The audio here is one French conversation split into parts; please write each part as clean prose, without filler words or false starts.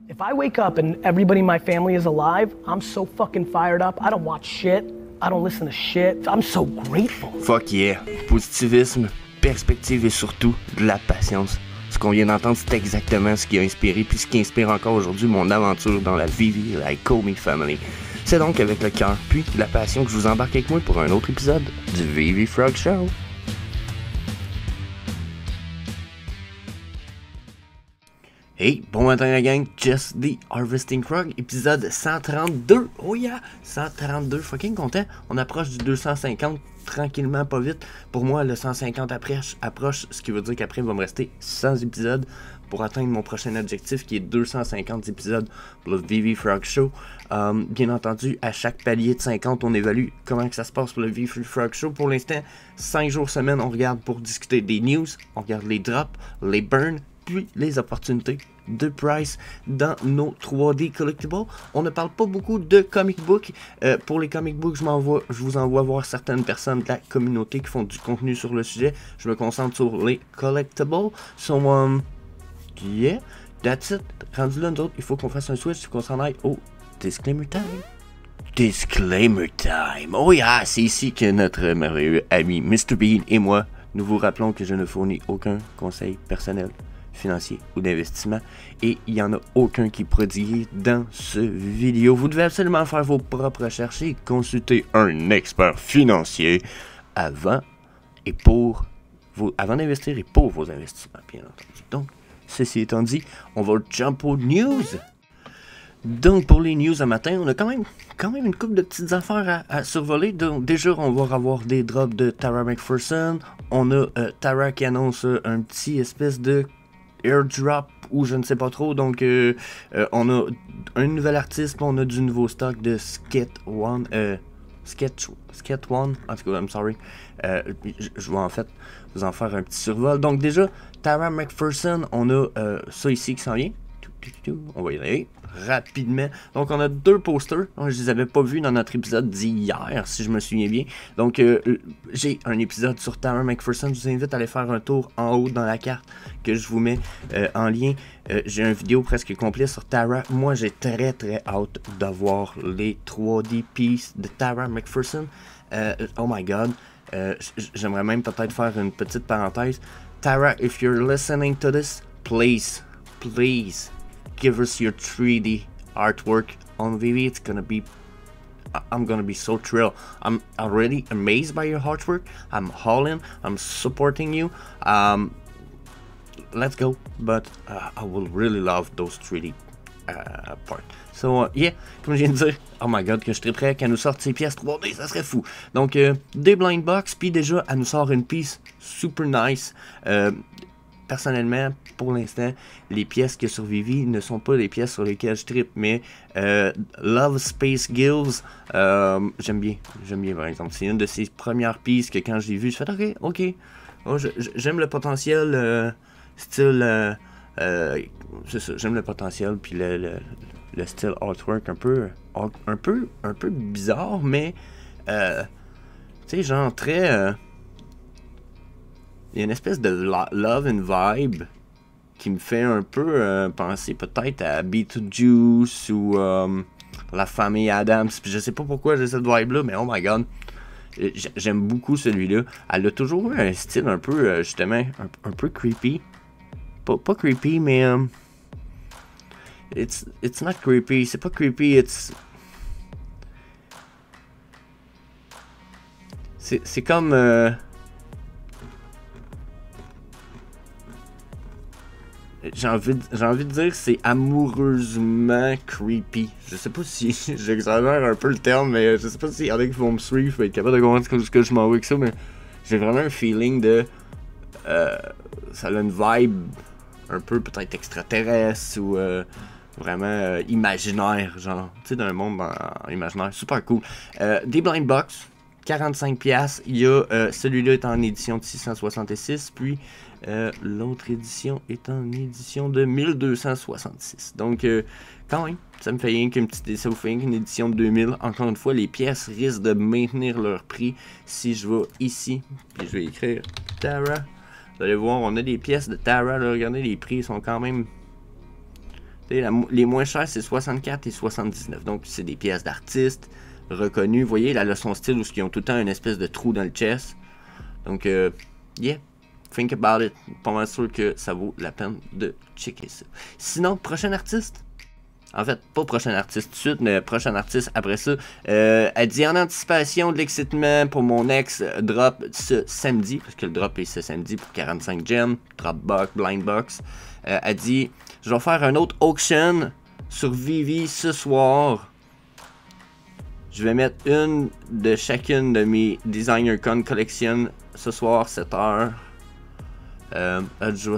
If I wake up and everybody in my family is alive, I'm so fucqu'on fired up. I don't watch shit. I don't listen to shit. I'm so grateful. Fuck yeah. Positivisme, perspective et surtout de la patience. Ce qu'on vient d'entendre, c'est exactement ce qui a inspiré puis ce qui inspire encore aujourd'hui mon aventure dans la VV Like Call Me Family. C'est donc avec le cœur puis la passion que je vous embarque avec moi pour un autre épisode du VV Frog Show. Hey, bon matin la gang, Just the Harvesting Frog, épisode 132, oh yeah, 132, fucking content, on approche du 250 tranquillement, pas vite, pour moi le 150 approche, ce qui veut dire qu'après il va me rester 100 épisodes pour atteindre mon prochain objectif qui est 250 épisodes pour le VV Frog Show. Bien entendu, à chaque palier de 50, on évalue comment que ça se passe pour le VV Frog Show. Pour l'instant, 5 jours semaine, on regarde pour discuter des news, on regarde les drops, les burns, puis les opportunités de price dans nos 3D collectibles. On ne parle pas beaucoup de comic book. Pour les comic books, je vous envoie voir certaines personnes de la communauté qui font du contenu sur le sujet. Je me concentre sur les collectibles. So, yeah, that's it. Rendu là, nous autres, il faut qu'on fasse un switch, qu'on s'en aille au disclaimer time. Disclaimer time. Oh yeah, c'est ici que notre merveilleux ami Mr. Bean et moi, nous vous rappelons que je ne fournis aucun conseil personnel, financier ou d'investissement et il n'y en a aucun qui est prodigué dans ce vidéo. Vous devez absolument faire vos propres recherches et consulter un expert financier avant d'investir et pour vos investissements, bien entendu. Donc, ceci étant dit, on va jump aux news. Donc, pour les news à matin, on a quand même une couple de petites affaires à survoler. Donc, déjà, on va avoir des drops de Tara McPherson. On a Tara qui annonce un petit espèce de airdrop ou je ne sais pas trop. Donc, on a un nouvel artiste, on a du nouveau stock de Skate One. En tout cas, I'm sorry. Je vais en fait vous en faire un petit survol. Donc, déjà, Tara McPherson, on a ça ici qui s'en vient. On va y aller rapidement. Donc, on a deux posters. Je les avais pas vus dans notre épisode d'hier, si je me souviens bien. Donc, j'ai un épisode sur Tara McPherson. Je vous invite à aller faire un tour en haut dans la carte que je vous mets en lien. J'ai une vidéo presque complète sur Tara. Moi, j'ai très hâte d'avoir les 3D pieces de Tara McPherson. Oh my god. J'aimerais même peut-être faire une petite parenthèse. Tara, if you're listening to this, please give us your 3D artwork on VV. I'm gonna be so thrilled. I'm already amazed by your artwork. I'm all in. I'm supporting you. Let's go. But I will really love those 3D parts. So yeah, comme je viens de dire, oh my god, que je serais prêt qu'elle nous sorte ces pièces 3D, ça serait fou. Donc des blind box, puis déjà elle nous sort une pièce super nice. Personnellement, pour l'instant, les pièces qui sur Vivi ne sont pas les pièces sur lesquelles je trippe, mais Love Space Gills, j'aime bien par exemple. C'est une de ces premières pièces que quand je l'ai vue, je fais ok, oh, j'aime le potentiel style, c'est ça, j'aime le potentiel, puis le style artwork un peu bizarre, mais tu sais, genre très... il y a une espèce de love and vibe qui me fait un peu penser peut-être à Beetlejuice ou La Famille Adams. Puis je sais pas pourquoi j'ai cette vibe-là, mais oh my god. J'aime beaucoup celui-là. Elle a toujours eu un style un peu, justement, un peu creepy. Pas creepy, mais... It's not creepy. C'est pas creepy, c'est comme... J'ai envie de dire que c'est amoureusement creepy. Je sais pas si j'exagère un peu le terme, mais je sais pas s'il y en a qui vont me suivre et être capable de comprendre ce que je m'en vais avec ça, mais j'ai vraiment un feeling de... ça a une vibe un peu peut-être extraterrestre ou vraiment imaginaire, genre, tu sais, d'un monde imaginaire. Super cool. Des blind box, 45$. Il y a celui-là est en édition de 666, puis l'autre édition est en édition de 1266. Donc, quand même, ça me fait rien qu'une petite... Ça vous fait rien qu'une édition de 2000. Encore une fois, les pièces risquent de maintenir leur prix si je vais ici. Puis je vais écrire Tara. Vous allez voir, on a des pièces de Tara. Là, regardez, les prix sont quand même Les moins chers, c'est 64 et 79. Donc, c'est des pièces d'artistes reconnus. Vous voyez, la leçon style où ils ont tout le temps une espèce de trou dans le chest. Donc, yeah. Think about it. Pas mal sûr que ça vaut la peine de checker ça. Sinon, prochain artiste. En fait, pas prochain artiste tout de suite, mais prochain artiste après ça. Elle dit en anticipation de l'excitement pour mon ex drop ce samedi. Parce que le drop est ce samedi pour 45 gems. Drop box, blind box. Elle dit je vais faire un autre auction sur Vivi ce soir. Je vais mettre une de chacune de mes Designer Con Collection ce soir, 7h. Je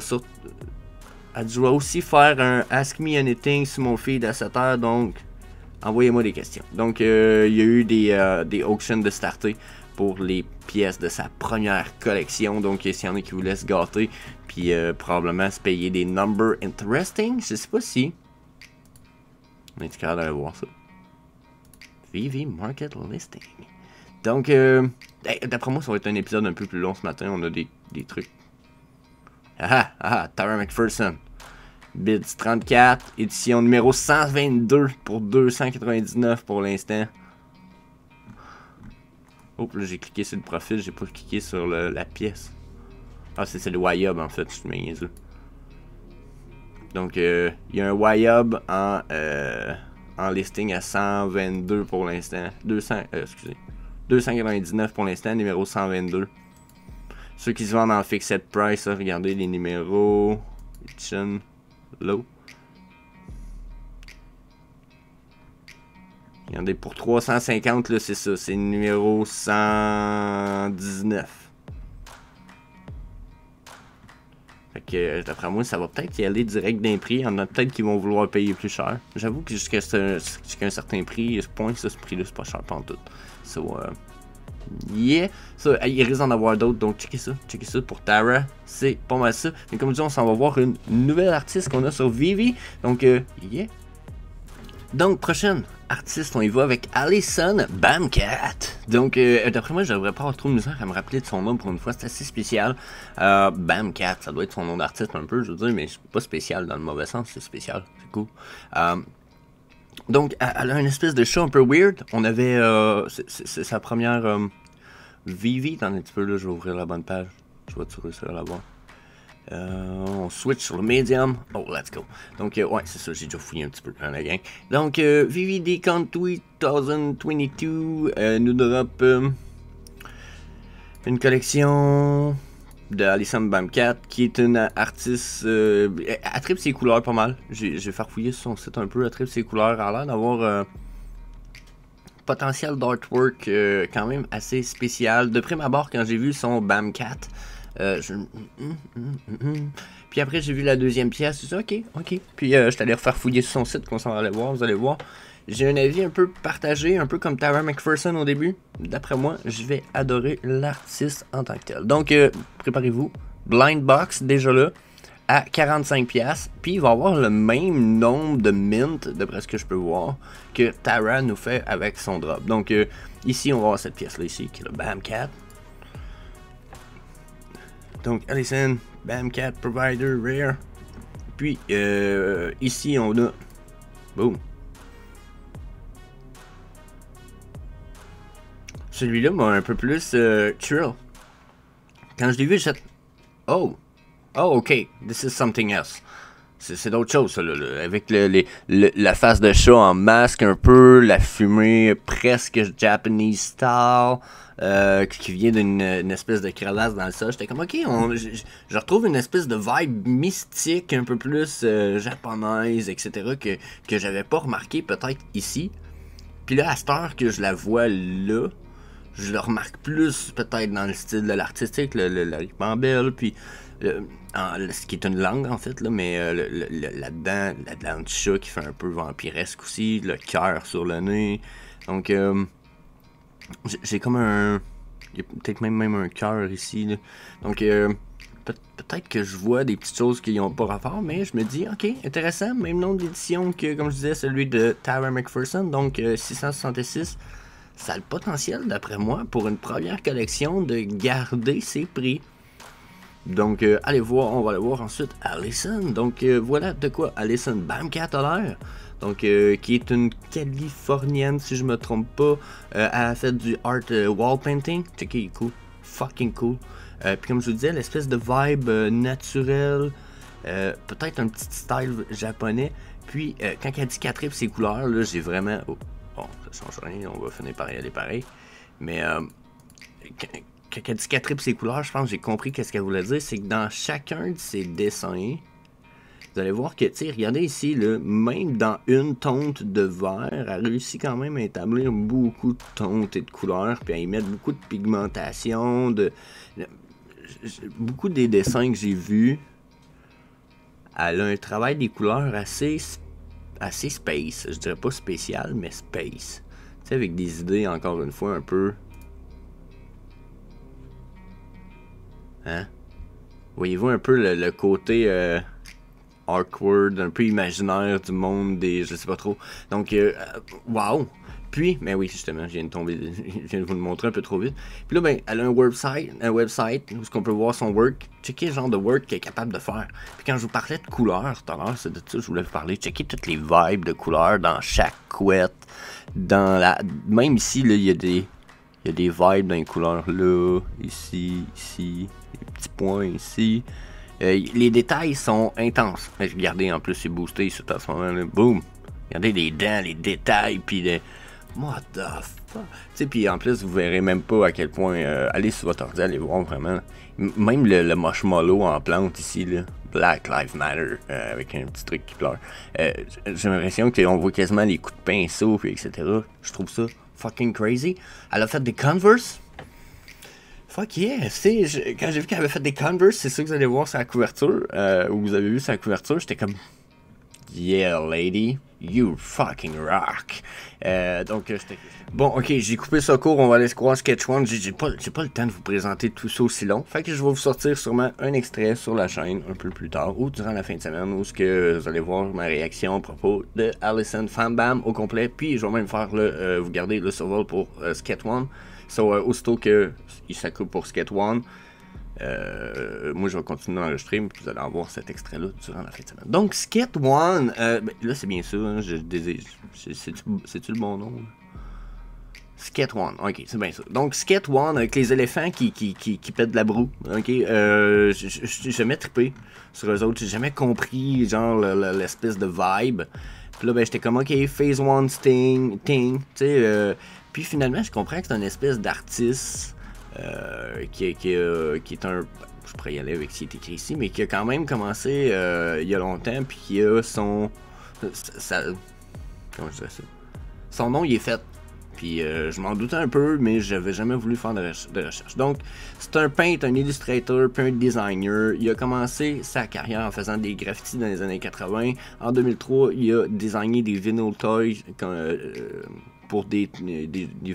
vais aussi faire un Ask Me Anything sur mon feed à 7h, donc envoyez-moi des questions. Donc, il y a eu des auctions de starter pour les pièces de sa première collection. Donc, s'il y en a qui vous laissent gâter, puis probablement se payer des numbers interesting, je sais pas si. On est capable d'aller voir ça. Vivi Market Listing. Donc, d'après moi, ça va être un épisode un peu plus long ce matin. On a des trucs. Tara McPherson. Bids 34, édition numéro 122 pour 299 pour l'instant. Oh, là j'ai cliqué sur le profil, j'ai pas cliqué sur la pièce. Ah, c'est le YUB en fait, je suis niaiseux. Donc, il y a un YUB en listing à 122 pour l'instant. 299 pour l'instant, numéro 122. Ceux qui se vendent en fixed price, là, regardez les numéros. Edition low. Regardez, pour 350, là, c'est ça. C'est numéro 119. Fait que, d'après moi, ça va peut-être y aller direct d'un prix. Il y en a peut-être qui vont vouloir payer plus cher. J'avoue que jusqu'à un certain prix, ce prix-là, c'est pas cher pantoute. So, yeah, il risque d'en avoir d'autres, donc checkez ça pour Tara, c'est pas mal ça. Mais comme je dis, on s'en va voir une nouvelle artiste qu'on a sur Vivi, donc yeah. Donc prochaine artiste, on y va avec Alison Bamcat. Donc d'après moi, je devrais pas avoir trop de misère à me rappeler de son nom pour une fois, c'est assez spécial. Bamcat, ça doit être son nom d'artiste un peu, je veux dire, mais c'est pas spécial dans le mauvais sens, c'est spécial, c'est cool. Donc, elle a une espèce de show un peu weird. On avait. C'est sa première Vivi. Attends un petit peu, là, je vais ouvrir la bonne page. Je vais réussir à la voir. On switch sur le Medium. Oh, let's go. Donc, ouais, c'est ça, j'ai déjà fouillé un petit peu dans la gang. Donc, Vivi Decon 2022 nous drop une collection de Alison Bamcat, qui est une artiste. Elle tripe ses couleurs pas mal. J'ai farfouillé sur son site un peu. Elle tripe ses couleurs. Elle a l'air d'avoir potentiel d'artwork quand même assez spécial. De prime abord, quand j'ai vu son Bamcat, puis après, j'ai vu la deuxième pièce. Je me suis dit, ok. Puis je suis allé refarfouiller sur son site, qu'on s'en allait voir. Vous allez voir. J'ai un avis un peu partagé, un peu comme Tara McPherson au début. D'après moi, je vais adorer l'artiste en tant que tel. Donc, préparez-vous. Blind box, déjà là, à 45$. Puis, il va avoir le même nombre de mint, d'après ce que je peux voir, que Tara nous fait avec son drop. Donc, ici, on va avoir cette pièce-là ici, qui est le Bamcat. Donc, Alison, Bamcat, Provider, Rare. Puis, ici, on a... Boom. Celui-là m'a un peu plus chill. Quand je l'ai vu, j'ai dit oh, ok, this is something else. C'est d'autres choses, ça, là. Avec la face de chat en masque un peu, la fumée presque Japanese style, qui vient d'une espèce de crevasse dans le sol. J'étais comme, ok, je retrouve une espèce de vibe mystique, un peu plus japonaise, etc., que j'avais pas remarqué peut-être ici. Puis là, à cette heure que je la vois là, je le remarque plus peut-être dans le style de l'artistique, la ribambelle, puis ce qui est une langue en fait, là, mais là-dedans, la dent de chat qui fait un peu vampiresque aussi, le cœur sur le nez. Donc, j'ai comme un... Il y a peut-être même un cœur ici, là. Donc, peut-être que je vois des petites choses qui n'ont pas rapport, mais je me dis, ok, intéressant, même nom d'édition que, comme je disais, celui de Tara McPherson, donc 666. Ça a le potentiel, d'après moi, pour une première collection, de garder ses prix. Donc, allez voir, on va aller voir ensuite Allison. Donc, voilà de quoi Allison Bamcat a l'air. Donc, qui est une Californienne, si je me trompe pas. Elle a fait du art wall painting. Checké, il est cool. Fucking cool. Puis, comme je vous disais, l'espèce de vibe naturelle. Peut-être un petit style japonais. Puis, quand elle dit qu'elle tripe ses couleurs, là, j'ai vraiment. Oh, bon, ça change rien, on va finir par y aller pareil. Mais, quand elle dit qu'elle tripe ses couleurs, je pense que j'ai compris qu'est-ce qu'elle voulait dire. C'est que dans chacun de ses dessins, vous allez voir que, tu sais, regardez ici, là, même dans une tonte de vert, elle réussit quand même à établir beaucoup de tontes et de couleurs, puis à y mettre beaucoup de pigmentation, beaucoup des dessins que j'ai vus. Elle a un travail des couleurs assez space. Je dirais pas spécial, mais space. Tu sais, avec des idées, encore une fois, un peu... Hein? Voyez-vous un peu le côté awkward, un peu imaginaire du monde des... Je sais pas trop. Donc, wow! Puis, mais oui, justement, je viens de vous le montrer un peu trop vite. Puis là, ben, elle a un website où on peut voir son work. Checker le genre de work qu'elle est capable de faire. Puis quand je vous parlais de couleurs tout à l'heure, c'est de ça que je voulais vous parler. Checker toutes les vibes de couleurs dans chaque couette. Même ici, là, il y a des vibes dans les couleurs là, ici, les petits points ici. Les détails sont intenses. Mais regardez, en plus, c'est boosté ici à ce moment-là. Boum! Regardez les dents, les détails, puis les... What the fuck? Tu sais, puis en plus, vous verrez même pas à quel point... allez sur votre ordi, allez voir vraiment. Même le marshmallow en plante ici, là. Black Lives Matter, avec un petit truc qui pleure. J'ai l'impression qu'on voit quasiment les coups de pinceau, puis etc. Je trouve ça fucking crazy. Elle a fait des Converse. Fuck yeah! Quand j'ai vu qu'elle avait fait des Converse, c'est ça que vous allez voir sur la couverture. Ou vous avez vu sur la couverture, j'étais comme... Yeah, lady, you fucking rock. Donc, j'étais... Bon, ok, j'ai coupé ça court, on va aller se croire Sketch One. J'ai pas le temps de vous présenter tout ça aussi long. Fait que je vais vous sortir sûrement un extrait sur la chaîne un peu plus tard, ou durant la fin de semaine, où vous allez voir ma réaction à propos de Allison Fambam au complet. Puis, je vais même faire vous garder le survol pour Sketch One. Aussitôt qu'il s'accoupe pour Sketch One, moi je vais continuer d'enregistrer, mais vous allez avoir cet extrait là durant la fin de semaine. Donc Skate One, là c'est bien ça, hein, c'est-tu le bon nom? Skate One, ok, c'est bien ça. Donc Skate One avec les éléphants qui pètent de la broue, ok, j'ai jamais trippé sur eux autres, j'ai jamais compris genre l'espèce de vibe. Puis là ben j'étais comme ok, Phase One Thing, tu sais, puis finalement je comprends que c'est une espèce d'artiste qui est un... Je pourrais y aller avec ce qui est écrit ici, mais qui a quand même commencé il y a longtemps, puis qui a son... comment je dirais ça? Son nom, il est fait. Puis je m'en doutais un peu, mais j'avais jamais voulu faire de recherche. Donc, c'est un peintre, un illustrateur, puis un designer. Il a commencé sa carrière en faisant des graffitis dans les années 80. En 2003, il a designé des vinyl toys pour des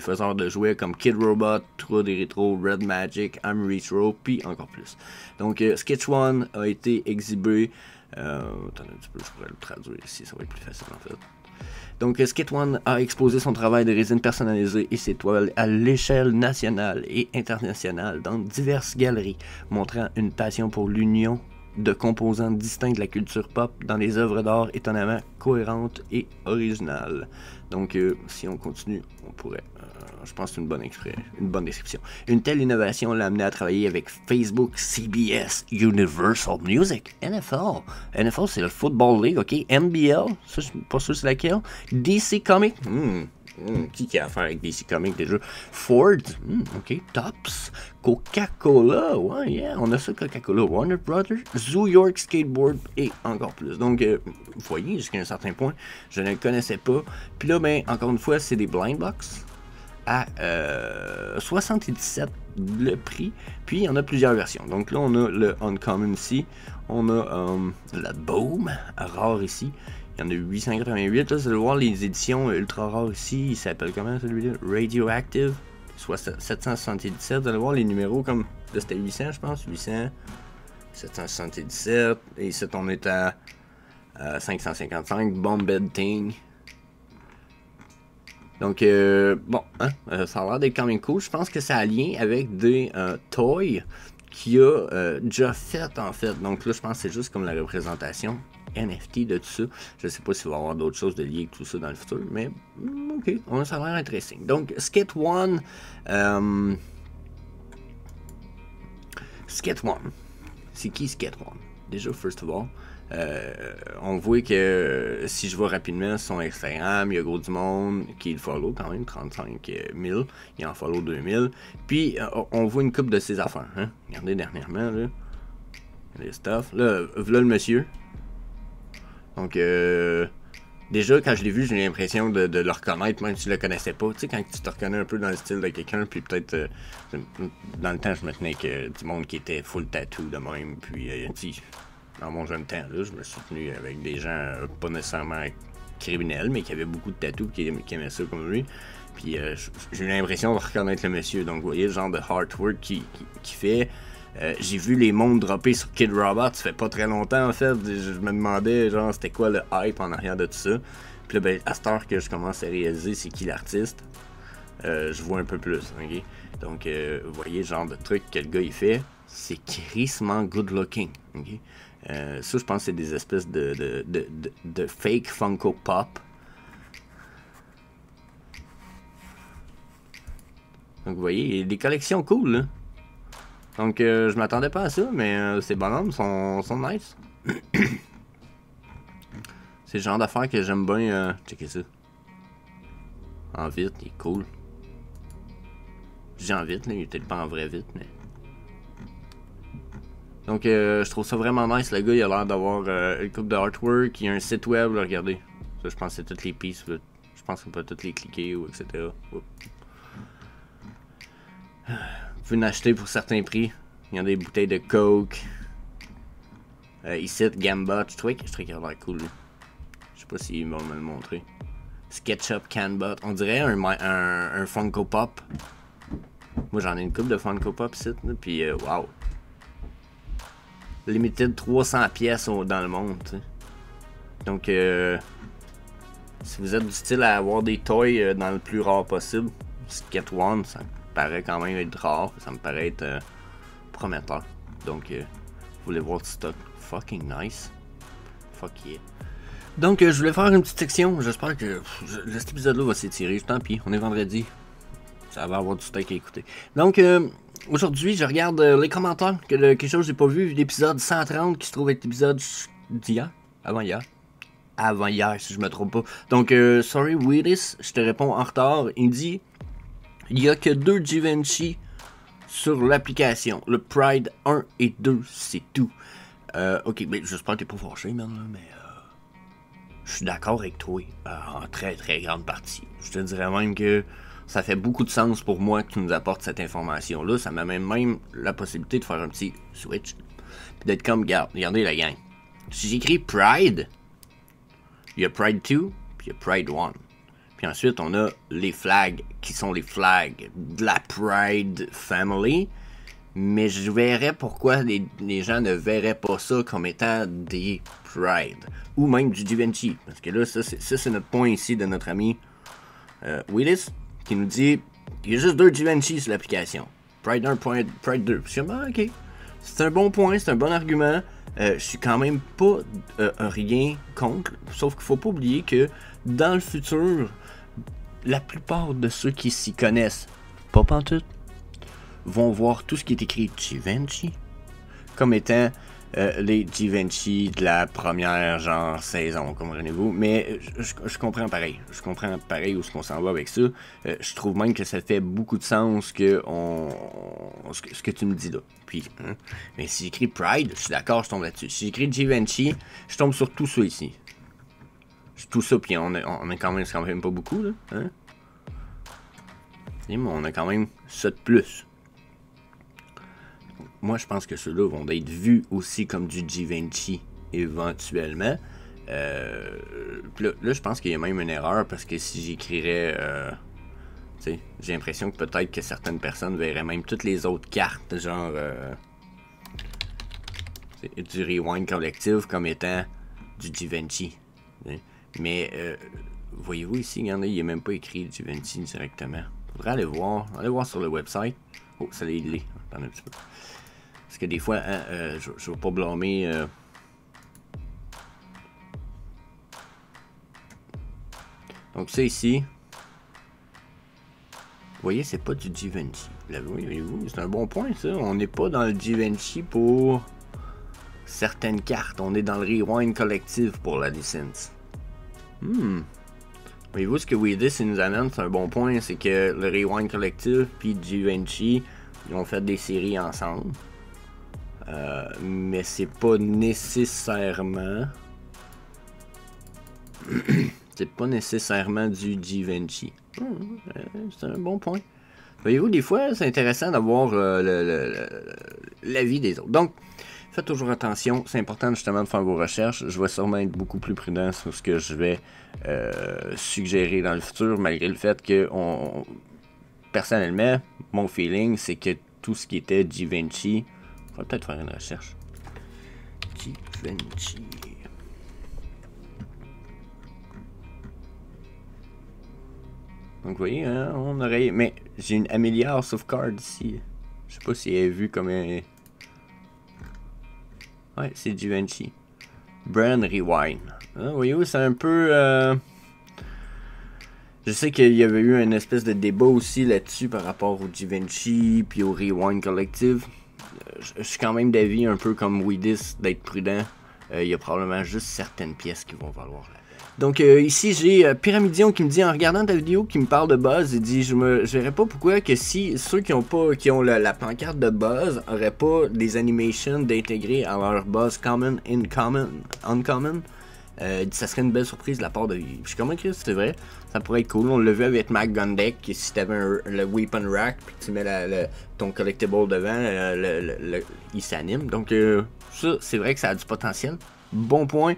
faiseurs de jouets comme Kid Robot, Trou des Rétro, Red Magic, I'm Retro, puis encore plus. Donc, Sketch One a été exhibé. Attendez un petit peu, je pourrais le traduire ici, ça va être plus facile en fait. Donc, Skate One a exposé son travail de résine personnalisée et ses toiles à l'échelle nationale et internationale dans diverses galeries, montrant une passion pour l'union de composants distincts de la culture pop dans des œuvres d'art étonnamment cohérentes et originales. Donc, si on continue, on pourrait... je pense que c'est une bonne description. Une telle innovation l'a amené à travailler avec Facebook, CBS, Universal Music, NFL. NFL, c'est le Football League, ok? NBL, ça, je suis pas sûr c'est laquelle. DC Comics, qui a affaire avec DC Comics déjà? Ford, ok. Tops, Coca-Cola, ouais, yeah, on a ça, Coca-Cola, Warner Brothers, Zoo York Skateboard et encore plus. Donc, vous voyez, jusqu'à un certain point, je ne le connaissais pas. Puis là, ben, encore une fois, c'est des blind box à 77 le prix, puis il y en a plusieurs versions. Donc là on a le Uncommon ici, on a la Boom rare ici, il y en a 888, là, vous allez voir les éditions ultra rares ici, il s'appelle comment celui-là? Radioactive, soit 777, vous allez voir les numéros comme, là c'était 800 je pense, 800, 777, et ici on est à 555, Bombed Thing. Donc, bon, hein, ça a l'air d'être quand même cool. Je pense que ça a lien avec des toys qu'il a déjà fait en fait. Donc là, je pense que c'est juste comme la représentation NFT de tout ça. Je sais pas s'il va y avoir d'autres choses de liées avec tout ça dans le futur, mais ok, ça a l'air intéressant. Donc, Skate One. Skate One. C'est qui Skate One? Déjà, first of all. On voit que si je vois rapidement son Instagram, il y a gros du monde qui le follow quand même, 35 000, il en follow 2000. Puis on voit une coupe de ses affaires. Hein? Regardez dernièrement, là. Les stuff. Là, voilà le monsieur. Donc, déjà, quand je l'ai vu, j'ai eu l'impression de le reconnaître, même si je le connaissais pas. Tu sais, quand tu te reconnais un peu dans le style de quelqu'un, puis peut-être, dans le temps, je me tenais avec du monde qui était full tattoo de même, puis, tu sais, dans mon jeune temps, là, je me suis tenu avec des gens pas nécessairement criminels, mais qui avaient beaucoup de tatous, qui aimaient ça comme lui. Puis, j'ai eu l'impression de reconnaître le monsieur. Donc, vous voyez le genre de artwork qu'il fait. J'ai vu les mondes dropper sur Kid Robot, ça fait pas très longtemps en fait. Je me demandais genre c'était quoi le hype en arrière de tout ça. Puis là, ben, à cette heure que je commence à réaliser c'est qui l'artiste, je vois un peu plus. Okay? Donc, vous voyez le genre de truc que le gars il fait, c'est crissement good looking. Okay? Ça, je pense que c'est des espèces de fake Funko Pop. Donc, vous voyez, il y a des collections cool là. Donc, je m'attendais pas à ça, mais ces bonhommes sont nice. C'est le genre d'affaires que j'aime bien. Checker ça. En vite, il est cool. Je dis en vite, là, il était pas en vrai vite, mais. Donc, je trouve ça vraiment nice. Le gars, il a l'air d'avoir une coupe de artwork. Il y a un site web, là, regardez. Ça, je pense que c'est toutes les pistes. Là. Je pense qu'on peut toutes les cliquer, ou etc. Oups. Vous pouvez en acheter pour certains prix. Il y a des bouteilles de Coke. Ici, Gambot. Je trouvais qu'il a l'air cool. Lui. Je sais pas s'ils vont me le montrer. SketchUp Canbot. On dirait un Funko Pop. Moi, j'en ai une coupe de Funko Pop ici. Puis, wow. Limited 300 pièces dans le monde. T'sais. Donc, si vous êtes du style à avoir des toys dans le plus rare possible, Skate One, ça paraît quand même être rare, ça me paraît être prometteur. Donc, vous voulez voir du stock fucking nice. Fuck yeah. Donc, je voulais faire une petite section. J'espère que cet épisode-là va s'étirer. Tant pis, on est vendredi. Ça va avoir du stock à écouter. Donc, aujourd'hui, je regarde les commentaires. Quelque chose que j'ai pas vu. L'épisode 130 qui se trouve être l'épisode d'hier. Avant hier, si je me trompe pas. Donc, sorry Willis, je te réponds en retard. Il dit... Il n'y a que 2 Givenchy sur l'application. Le Pride 1 et 2, c'est tout. Ok, mais j'espère que t'es pas fâché, man, mais je suis d'accord avec toi en très très grande partie. Je te dirais même que ça fait beaucoup de sens pour moi que tu nous apportes cette information-là. Ça m'amène même la possibilité de faire un petit switch. Puis d'être comme, regardez la gang. Si j'écris Pride, il y a Pride 2, puis il y a Pride 1. Puis ensuite, on a les flags qui sont les flags de la Pride Family. Mais je verrais pourquoi les gens ne verraient pas ça comme étant des Pride. Ou même du Givenchy. Parce que là, ça c'est notre point ici de notre ami Willis. Qui nous dit il y a juste 2 Givenchy sur l'application. Pride 1, Pride 2. Je dis, ok. C'est un bon point, c'est un bon argument. Je suis quand même pas rien contre. Sauf qu'il faut pas oublier que dans le futur... La plupart de ceux qui s'y connaissent, pas pantoute, vont voir tout ce qui est écrit Givenchy comme étant les Givenchy de la première genre saison, comprenez-vous. Mais je comprends pareil. Je comprends pareil où on s'en va avec ça. Je trouve même que ça fait beaucoup de sens que ce que tu me dis là. Puis, hein, mais si j'écris Pride, je suis d'accord, je tombe là-dessus. Si j'écris Givenchy, je tombe sur tout ça ici. Tout ça, puis on est quand même pas beaucoup, là. Hein? Mais on a quand même ça de plus. Moi, je pense que ceux-là vont être vus aussi comme du Givenchy, éventuellement. Là, je pense qu'il y a même une erreur, parce que si j'écrirais... j'ai l'impression que peut-être que certaines personnes verraient même toutes les autres cartes, genre... du Rewind Collective, comme étant du Givenchy. Hein? Mais, voyez-vous ici, regardez, il n'est même pas écrit Givenchy directement. Faudrait aller voir sur le website. Oh, ça l'est. Attendez un petit peu. Parce que des fois, hein, je ne veux pas blâmer. Donc ça ici. Vous voyez, c'est pas du Givenchy. Voyez-vous, c'est un bon point ça. On n'est pas dans le Givenchy pour certaines cartes. On est dans le Rewind Collective pour la licence. Voyez-vous ce que Weedis nous amène, c'est un bon point, c'est que le Rewind Collective puis Givenchy, ils ont fait des séries ensemble. Mais c'est pas nécessairement... c'est pas nécessairement du Givenchy. C'est un bon point. Voyez-vous, des fois, c'est intéressant d'avoir l'avis des autres. Donc, faites toujours attention. C'est important justement de faire vos recherches. Je vais sûrement être beaucoup plus prudent sur ce que je vais suggérer dans le futur, malgré le fait que, personnellement, mon feeling, c'est que tout ce qui était Givenchy, on va peut-être faire une recherche. Givenchy. Donc, vous voyez, hein, on aurait... Mais j'ai une Amelia House of Cards ici. Je sais pas si elle est vue comme un... Ouais, c'est Givenchy. Brand Rewind. Hein, voyez-vous, c'est un peu... Je sais qu'il y avait eu une espèce de débat aussi là-dessus par rapport au Givenchy puis au Rewind Collective. Je suis quand même d'avis un peu comme Weedis d'être prudent. Il y a probablement juste certaines pièces qui vont valoir la... Donc ici j'ai Pyramidion qui me dit en regardant ta vidéo qui me parle de Buzz, il dit je verrais pas pourquoi que si ceux qui ont la pancarte de Buzz auraient pas des animations d'intégrer à leur Buzz Common, Uncommon. Ça serait une belle surprise de la part de... Je suis convaincu que c'est vrai, ça pourrait être cool. On l'a vu avec Mac Gundeck, que si t'avais le Weapon Rack puis tu mets ton collectible devant, il s'anime. Donc ça c'est vrai que ça a du potentiel. Bon point.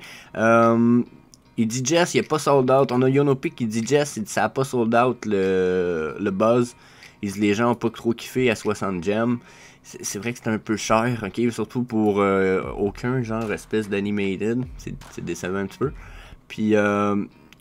Il dit Jess, il n'est pas sold out. On a Yonopic qui dit Jess, il dit ça n'a pas sold out le Buzz. Il dit les gens n'ont pas trop kiffé à 60 gems. C'est vrai que c'est un peu cher, ok, surtout pour aucun genre espèce d'animated. C'est décevant un petit peu. Puis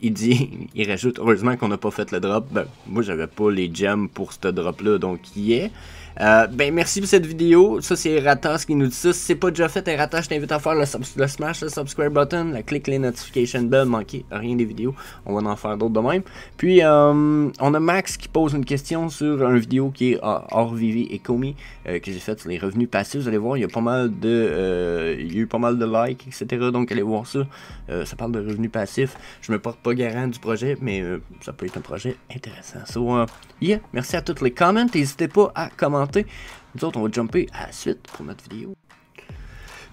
il dit, il rajoute, heureusement qu'on n'a pas fait le drop. Ben, moi j'avais pas les gems pour ce drop là, donc il est. Ben merci pour cette vidéo. Ça c'est Ratas qui nous dit ça. Si c'est pas déjà fait, Ratas, je t'invite à faire le smash le subscribe button, clique les notification bell, manquez rien des vidéos. On va en faire d'autres de même. Puis on a Max qui pose une question sur une vidéo qui est hors Vivi et Komi que j'ai faite sur les revenus passifs. Vous allez voir, il y a pas mal de il y a eu pas mal de likes, etc. Donc allez voir ça. Ça parle de revenus passifs. Je me porte pas garant du projet, mais ça peut être un projet intéressant. So, yeah, merci à tous les comments. N'hésitez pas à commenter. Nous autres, on va jumper à la suite pour notre vidéo.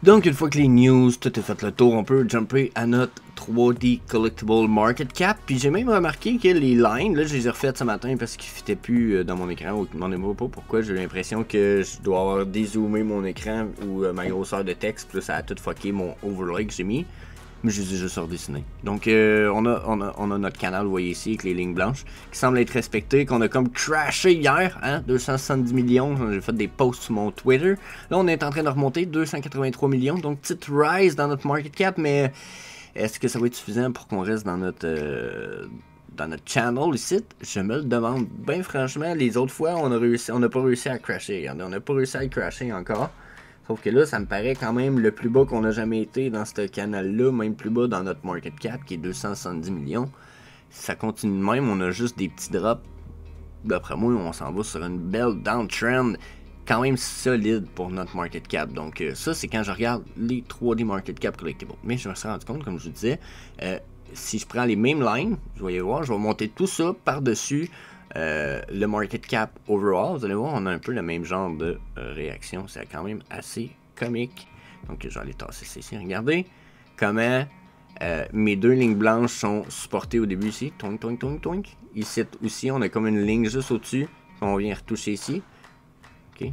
Donc, une fois que les news, tout est fait le tour, on peut jumper à notre 3D Collectible Market Cap. Puis j'ai même remarqué que les lines, là, je les ai refaites ce matin parce qu'ils ne fitaient plus dans mon écran. Ou demandez-moi pas pourquoi. J'ai l'impression que je dois avoir dézoomé mon écran ou ma grosseur de texte. Puis là, ça a tout fucké mon overlay que j'ai mis. Mais je les ai juste redessinés. Donc on a notre canal, vous voyez ici, avec les lignes blanches, qui semble être respecté, qu'on a comme crashé hier, hein, 270 millions, j'ai fait des posts sur mon Twitter. Là, on est en train de remonter, 283 millions, donc petite rise dans notre market cap, mais est-ce que ça va être suffisant pour qu'on reste dans notre channel ici? Je me le demande. Ben franchement, les autres fois, on n'a pas réussi à crasher. Regardez, on n'a pas réussi à crasher encore. Sauf que là, ça me paraît quand même le plus bas qu'on a jamais été dans ce canal-là, même plus bas dans notre market cap qui est 270 millions. Si ça continue de même, on a juste des petits drops. D'après moi, on s'en va sur une belle downtrend quand même solide pour notre market cap. Donc ça, c'est quand je regarde les 3D market cap collectibles. Mais je me suis rendu compte, comme je vous disais, si je prends les mêmes lines, vous allez voir, je vais monter tout ça par-dessus le market cap overall. Vous allez voir, on a un peu le même genre de réaction. C'est quand même assez comique. Donc je vais aller tasser ça ici. Regardez comment mes deux lignes blanches sont supportées au début ici. Toink, toink, toink, toink. Ici aussi, on a comme une ligne juste au-dessus. On vient retoucher ici. Ok.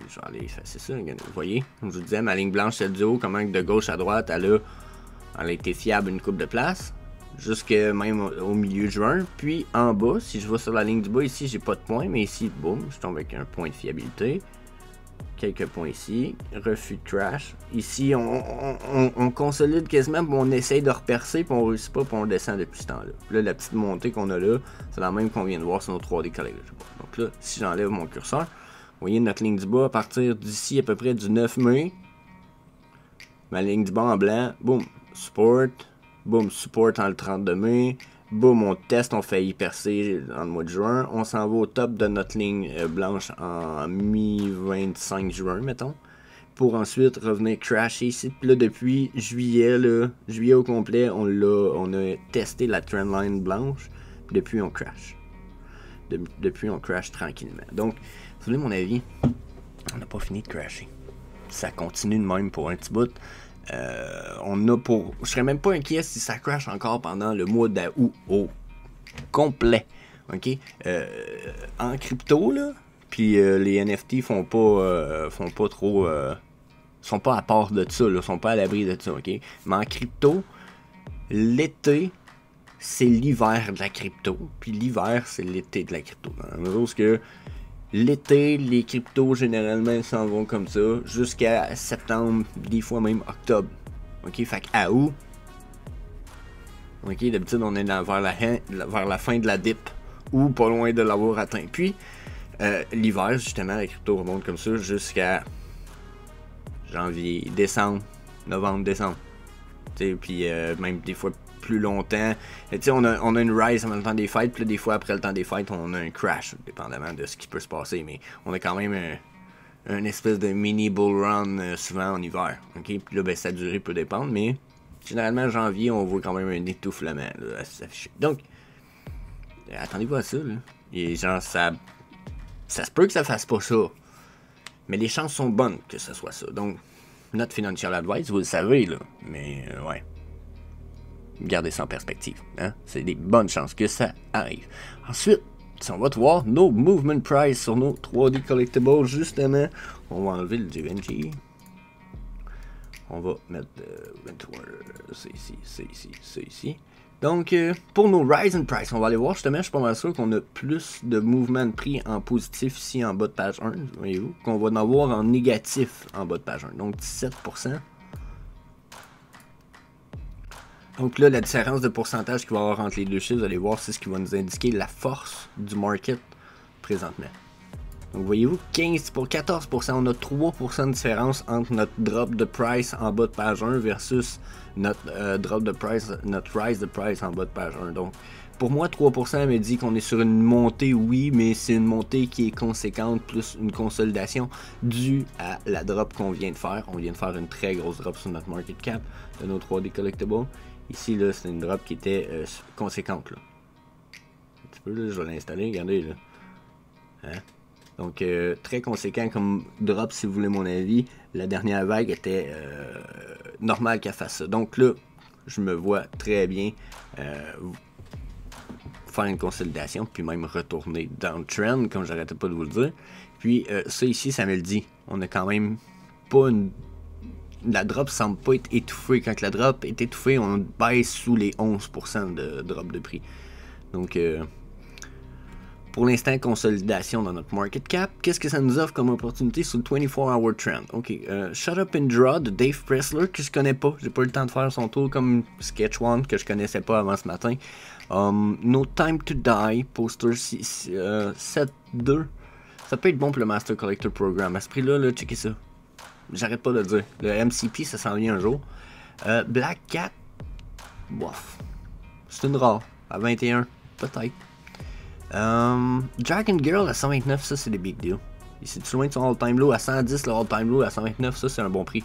Je vais aller effacer ça. Regardez, vous voyez, comme je vous disais, ma ligne blanche, celle du haut, comment de gauche à droite, elle a été fiable une coupe de place. Jusque même au milieu de juin. Puis en bas, si je vais sur la ligne du bas, ici, j'ai pas de points. Mais ici, boum, je tombe avec un point de fiabilité. Quelques points ici. Refus de crash. Ici, on consolide quasiment, puis on essaye de repercer, puis on réussit pas, puis on descend depuis ce temps-là. Là, la petite montée qu'on a là, c'est la même qu'on vient de voir sur nos 3D collectibles. Donc là, si j'enlève mon curseur, Vous voyez notre ligne du bas à partir d'ici à peu près du 9 mai. Ma ligne du bas en blanc, boum, support, boum, support en le 32 mai, boum, on teste, on fait y percer dans le mois de juin, on s'en va au top de notre ligne blanche en mi-25 juin, mettons, pour ensuite revenir crasher ici. Puis là, depuis juillet, juillet au complet, on a testé la trendline blanche, puis depuis on crash. Depuis on crash tranquillement. Donc, vous voulez mon avis, on n'a pas fini de crasher. Ça continue de même pour un petit bout. Je serais même pas inquiet si ça crash encore pendant le mois d'août au complet. Ok? En crypto, là, puis les NFT font pas trop. Sont pas à part de ça, là, sont pas à l'abri de ça, ok? Mais en crypto, l'été, c'est l'hiver de la crypto, puis l'hiver, c'est l'été de la crypto. Dans la mesure que l'été, les cryptos généralement s'en vont comme ça jusqu'à septembre, des fois même octobre. Ok, fait qu'à août, ok, d'habitude on est vers la fin de la dip ou pas loin de l'avoir atteint. Puis l'hiver, justement, la crypto remonte comme ça jusqu'à janvier, décembre, novembre, décembre. Puis même des fois plus longtemps. On a une rise avant le temps des fêtes, puis là, des fois après le temps des fêtes, on a un crash, dépendamment de ce qui peut se passer. Mais on a quand même un espèce de mini bull run souvent en hiver. Okay? Puis là, ben, sa durée peut dépendre, mais généralement, janvier, on voit quand même un étoufflement là, à s'afficher. Donc, attendez-vous à ça. Là. Et genre, ça se peut que ça fasse pas ça. Mais les chances sont bonnes que ce soit ça. Donc, notre financial advice, vous le savez, là. Mais, ouais. Gardez ça en perspective. Hein? C'est des bonnes chances que ça arrive. Ensuite, si on va te voir nos movement price sur nos 3D collectibles, justement, on va enlever le DNG. On va mettre c'est ici. Donc, pour nos rise in price, on va aller voir justement, je suis pas mal sûr qu'on a plus de mouvement de prix en positif ici en bas de page 1, voyez-vous, qu'on va en avoir en négatif en bas de page 1. Donc, 17%. Donc là, la différence de pourcentage qu'il va y avoir entre les deux chiffres, vous allez voir, c'est ce qui va nous indiquer la force du market présentement. Donc voyez-vous, 14%, on a 3% de différence entre notre drop de price en bas de page 1 versus notre drop de price, notre rise de price en bas de page 1. Donc pour moi, 3% me dit qu'on est sur une montée, oui, mais c'est une montée qui est conséquente, plus une consolidation due à la drop qu'on vient de faire. On vient de faire une très grosse drop sur notre market cap de nos 3D collectibles. Ici, là, c'est une drop qui était conséquente. Là. Un petit peu, là, je vais l'installer, regardez, là. Hein? Donc, très conséquent comme drop, si vous voulez mon avis. La dernière vague était normale qu'elle fasse ça. Donc là, je me vois très bien faire une consolidation, puis même retourner dans le trend, comme j'arrêtais pas de vous le dire. Puis, ça ici, ça me le dit. On a quand même pas une... La drop semble pas être étouffée. Quand la drop est étouffée, on baisse sous les 11% de drop de prix. Donc, pour l'instant, consolidation dans notre market cap. Qu'est-ce que ça nous offre comme opportunité sur le 24-hour trend? Ok, Shut Up and Draw de Dave Pressler, que je connais pas. J'ai pas eu le temps de faire son tour comme Sketch One, que je connaissais pas avant ce matin. No Time to Die, poster 7.2. Ça peut être bon pour le Master Collector Program. À ce prix-là, là, checkez ça. J'arrête pas de le dire. Le MCP, ça s'en vient un jour. Black Cat, bof. C'est une rare. À 21, peut-être. Dragon Girl à 129, ça c'est des big deals. Ici, tu loin de son all-time low à 110, le all-time low à 129, ça c'est un bon prix.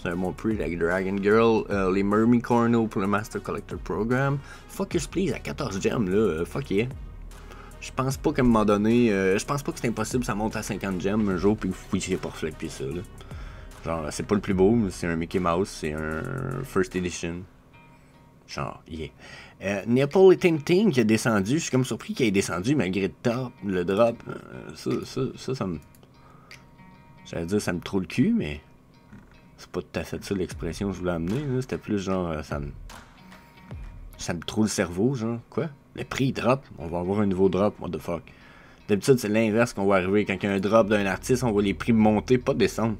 C'est un bon prix, la Dragon Girl. Les Mermicorno pour le Master Collector Program. Fuckers Please à 14 gems, là. Fuck yeah. Je pense pas qu'à un moment donné, je pense pas que c'est impossible, ça monte à 50 gems un jour, puis vous fouillez pas refléter ça, là. Genre, c'est pas le plus beau, mais c'est un Mickey Mouse, c'est un First Edition. Genre, yeah. Neapolitan Ting qui a descendu, je suis comme surpris qu'il ait descendu malgré le drop. Ça me... J'allais dire ça me trouve le cul, mais... C'est pas tout à fait ça l'expression que je voulais amener, c'était plus genre, ça me trouve le cerveau, genre, quoi? Le prix drop, on va avoir un nouveau drop, what the fuck. D'habitude, c'est l'inverse qu'on va arriver. Quand il y a un drop d'un artiste, on voit les prix monter, pas descendre.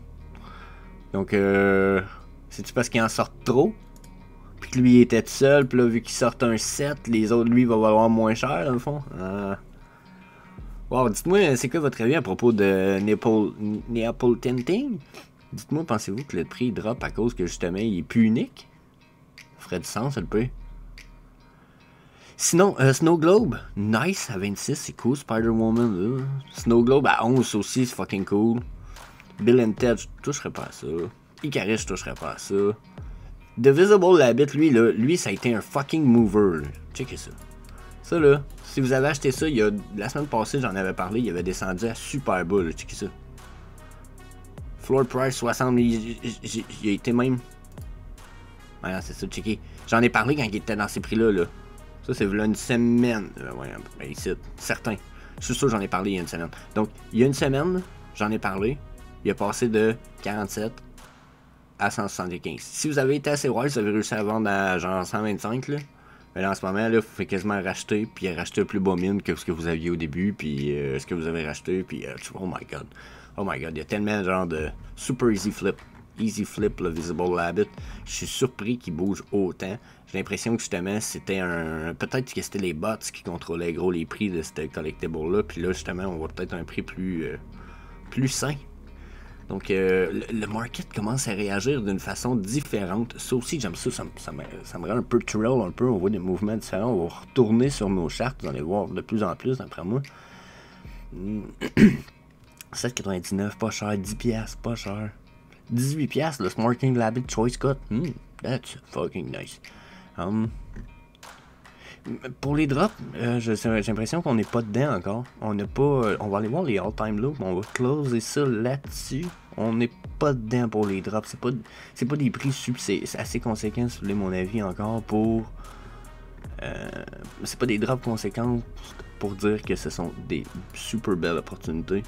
Donc, c'est-tu parce qu'il en sort trop? Puis que lui il était tout seul, puis là, vu qu'il sort un set, les autres, lui, va valoir moins cher, dans le fond. Wow, dites-moi, c'est quoi votre avis à propos de Neapolitan Thing? Dites-moi, pensez-vous que le prix drop à cause que justement il est plus unique? Ça ferait du sens, ça le peut. Sinon, Snow Globe, nice à 26, c'est cool. Spider-Woman, là. Snow Globe à 11 aussi, c'est fucking cool. Bill and Ted, je toucherais pas à ça. Icarus, je toucherais pas à ça. The Visible Labbit, lui, ça a été un fucking mover. Là. Checkez ça. Ça, là, si vous avez acheté ça, la semaine passée, j'en avais parlé, il avait descendu à super bas, là. Checkez ça. Floor price 60, il a été même... Ouais, c'est ça, checker. J'en ai parlé quand il était dans ces prix-là, là. Ça, c'est là une semaine. Ouais, ben, ici, certain. Je suis sûr que j'en ai parlé il y a une semaine. Donc, il y a une semaine, j'en ai parlé. Il a passé de 47 à 175. Si vous avez été assez wise, vous avez réussi à vendre à genre 125, là. Mais là, en ce moment, là, vous pouvez quasiment racheter, puis racheter plus bas mine que ce que vous aviez au début, puis ce que vous avez racheté, puis oh my god. Oh my god, il y a tellement genre de super easy flip. Easy flip, le Visible Labbit. Je suis surpris qu'il bouge autant. J'ai l'impression que justement c'était peut-être que c'était les bots qui contrôlaient gros les prix de ce collectible-là. Puis là, justement, on voit peut-être un prix plus sain. Donc le market commence à réagir d'une façon différente. Ça aussi, j'aime ça. Ça me rend un peu thrill, un peu. On voit des mouvements différents. On va retourner sur nos chartes. Vous allez voir de plus en plus, d'après moi. 7,99, pas cher. 10$, pas cher. 18$, le Smarting Labbit Choice Cut. That's fucking nice. Pour les drops, j'ai l'impression qu'on n'est pas dedans encore. On n'a pas. On va aller voir les all-time low. On va closer ça là-dessus. On n'est pas dedans pour les drops. C'est pas des prix c'est assez conséquents, si vous voulez mon avis encore pour. C'est pas des drops conséquents pour dire que ce sont des super belles opportunités.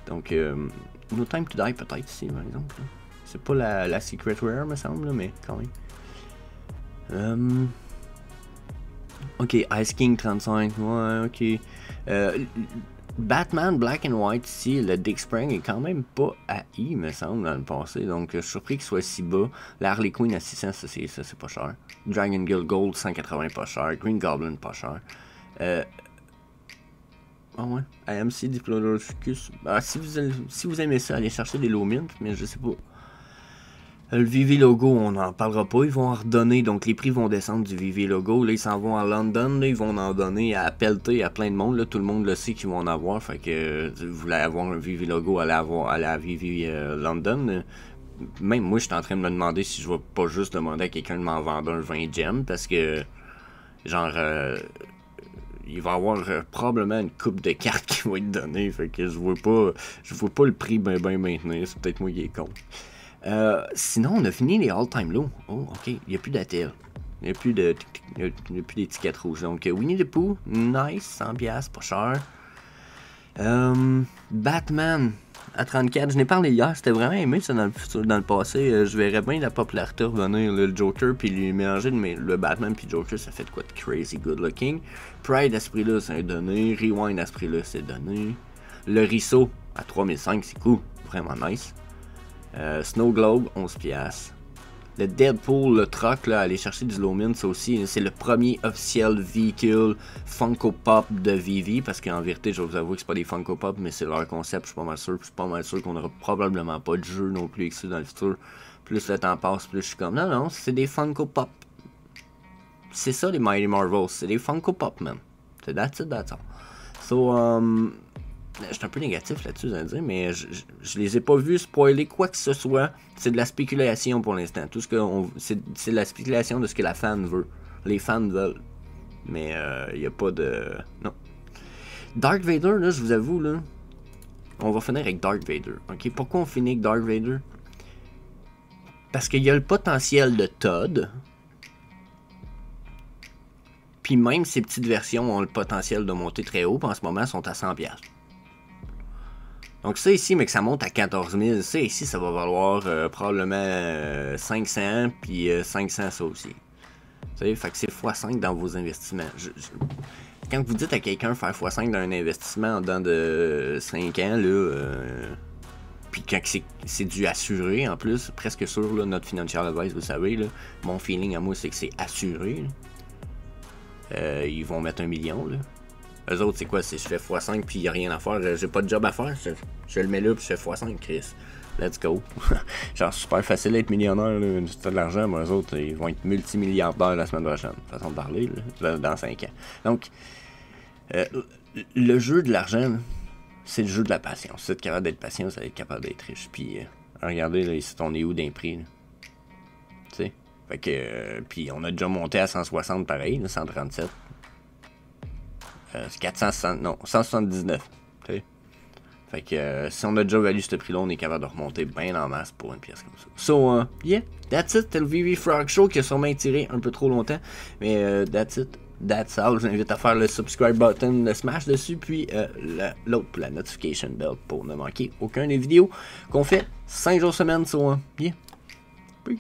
Donc, No Time to Die peut-être ici, par exemple. Là. C'est pas la Secret Rare, me semble, là, mais quand même. Ok, Ice King 35, ouais, ok. Batman Black and White ici, le Dick Spring est quand même pas haï, me semble, dans le passé. Donc, je suis surpris qu'il soit si bas. La Harley Quinn à 600, ça c'est pas cher. Dragon Guild Gold 180, pas cher. Green Goblin, pas cher. Ah ouais, AMC Diplodocus. Ah, si vous aimez ça, allez chercher des low mint, mais je sais pas. Le VV Logo, on n'en parlera pas, ils vont en redonner, donc les prix vont descendre du VV Logo. Là, ils s'en vont à London, là, ils vont en donner à pelleter à plein de monde. Là, tout le monde le sait qu'ils vont en avoir. Fait que vous voulez avoir un VV Logo, allez avoir à la VV London. Même moi, je suis en train de me demander si je vais pas juste demander à quelqu'un de m'en vendre un 20 gems, parce que genre il va y avoir probablement une coupe de cartes qui va être donnée. Fait que je vois pas le prix ben maintenir. C'est peut-être moi qui est con. Sinon, on a fini les all-time low. Oh, ok. Il n'y a plus d'ATL. Il n'y a plus d'étiquette rouge. Donc, Winnie the Pooh, nice. 100$, pas cher. Batman à 34. Je n'ai parlé hier. C'était vraiment aimé ça dans le passé. Je verrais bien la popularité revenir. Le Joker, puis lui mélanger le Batman puis Joker, ça fait de quoi de crazy good looking. Pride à ce prix-là, c'est donné. Rewind à ce prix-là, c'est donné. Le Risso à 3005, c'est cool. Vraiment nice. Snow Globe, 11$. Le Deadpool, le truck, là, aller chercher du Lomin, ça aussi, c'est le premier officiel véhicule Funko Pop de Vivi, parce qu'en vérité, je vais vous avouer que c'est pas des Funko Pop, mais c'est leur concept, je suis pas mal sûr qu'on aura probablement pas de jeu non plus avec ça dans le futur. Plus le temps passe, plus je suis comme, non, c'est des Funko Pop. C'est ça les Mighty Marvels, c'est des Funko Pop, man. C'est that's it, that's all. So, je suis un peu négatif là-dessus, vous allez dire, mais je les ai pas vus spoiler quoi que ce soit. C'est de la spéculation pour l'instant. Tout ce que c'est de la spéculation de ce que la fan veut. Les fans veulent. Mais il n'y a pas de... Non. Darth Vader, là, je vous avoue, là, on va finir avec Darth Vader. Ok, pourquoi on finit avec Darth Vader? Parce qu'il y a le potentiel de Todd. Puis même ces petites versions ont le potentiel de monter très haut. Puis en ce moment, sont à 100$. Donc ça ici, mais que ça monte à 14 000, ça ici, ça va valoir probablement 500, puis 500 ça aussi. Vous savez, fait que c'est x5 dans vos investissements. Quand vous dites à quelqu'un faire x5 dans un investissement en dedans de 5 ans, là, puis quand c'est du assuré en plus, presque sûr, là, notre financial advice, vous savez, là, mon feeling à moi, c'est que c'est assuré. Ils vont mettre 1 million, là. Eux autres, c'est quoi? C'est je fais x5 puis y a rien à faire. J'ai pas de job à faire. Je le mets là puis je fais x5, Chris. Let's go. Genre, super facile d'être millionnaire, là. Si t'as de l'argent, mais eux autres, ils vont être multimilliardaires la semaine prochaine. Façon de parler, là, dans 5 ans. Donc, le jeu de l'argent, c'est le jeu de la patience. Si t'es capable d'être patient, ça va être capable d'être riche. Puis, regardez, là, ici, on est où d'un prix, là? Tu sais? Fait que, puis on a déjà monté à 160 pareil, là, 137. C'est 460, non, 179. Tu sais? Fait que si on a déjà valu ce prix-là, on est capable de remonter bien en masse pour une pièce comme ça. So, yeah, that's it. C'était le VV Frog Show qui a sûrement tiré un peu trop longtemps. Mais that's it. That's all. Je vous invite à faire le subscribe button, le smash dessus, puis l'autre pour la notification bell pour ne manquer aucune des vidéos qu'on fait 5 jours semaine. So, yeah. Peace.